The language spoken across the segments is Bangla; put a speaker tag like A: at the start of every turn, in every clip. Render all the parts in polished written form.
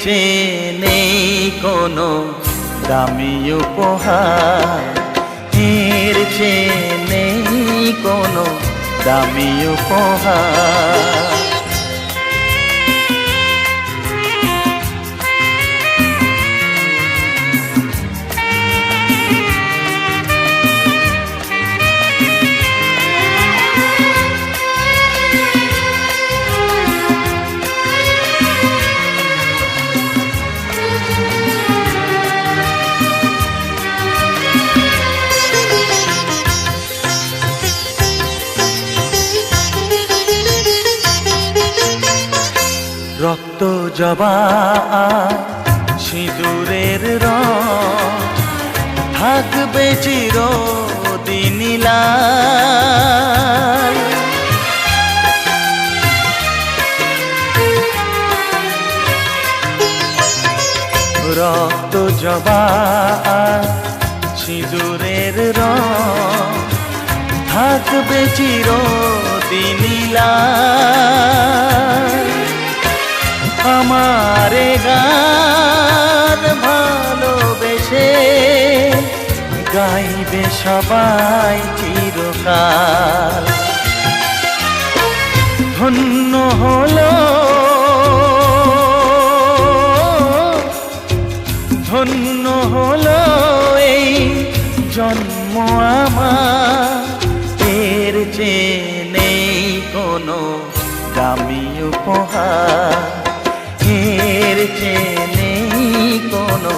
A: চেয়ে নেই কোনো দামি উপহার, এর চেয়ে নেই কোনো দামি উপহার। রক্ত জবা সিঁদুরের রং থাকবে চিরদিন লাল। রক্ত জবা সিঁদুরের রং থাকবে চিরদিন লাল। আমারে গান ভালোবেসে গাইবে সবাই চিরকাল। ধন্য হলো ধন্য হলো এই জন্ম আমার, এর চেয়ে নেই কোনো দামি উপহার, এর চেয়ে নেই কোনো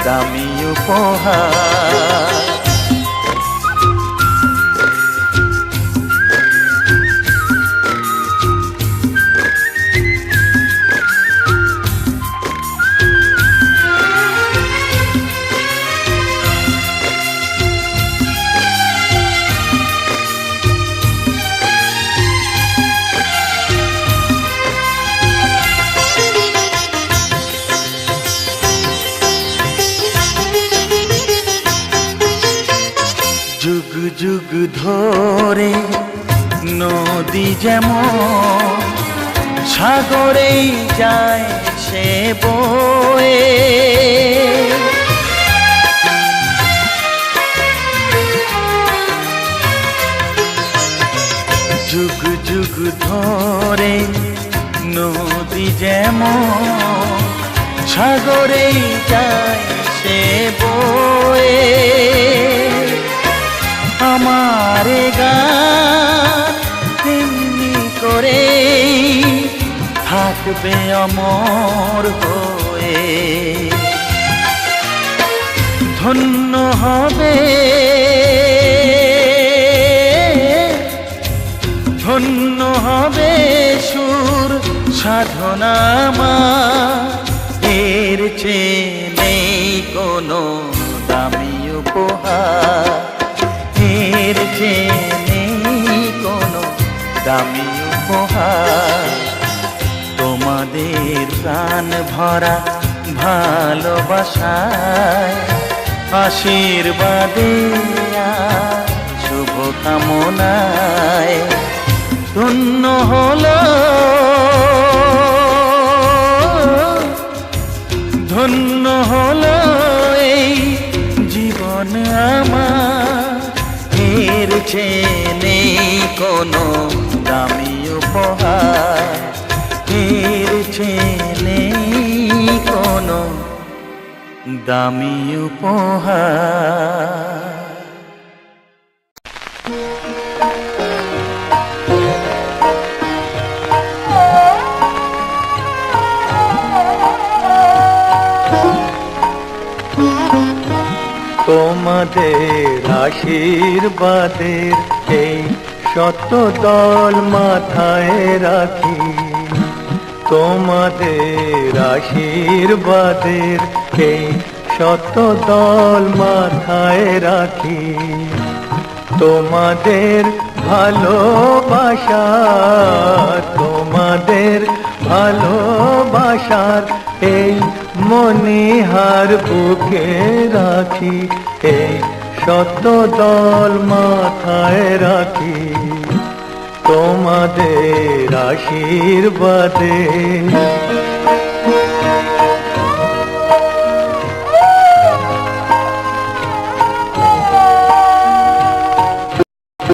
A: দামি উপহার। যুগ যুগ ধরে নদী যেমন সাগরেই যায় সে বয়ে, যুগ যুগ ধরে নদী যেমন সাগরেই যায় সে বয়ে। আমারে গান তেমনি করে থাকবে অমর হয়ে। ধন্য হবে ধন্য হবে সুর সাধনা আমার, এর চেয়ে নেই কোনো দামি উপহার, এর চেয়ে নেই কোনো দামি উপহার। তোমাদের প্রাণ ভরা ভালোবাসায় আশীর্বাদে শুভকামনায় ধন্য হলো ধন্য হলো এই জীবন আমার, এর চেয়ে নেই কোনো দামি উপহার, এর চেয়ে নেই কোনো দামি উপহার। তোমাদের আশীর্বাদের এই শত দল মাথায় রাখি, তোমাদের আশীর্বাদের এই শত দল মাথায় রাখি। তোমাদের ভালোবাসা তোমাদের ভালোবাসার এই মনিহার বুকে রাখি, এই শত দল মাথায় রাখি। তোমাদের আশীর্বাদে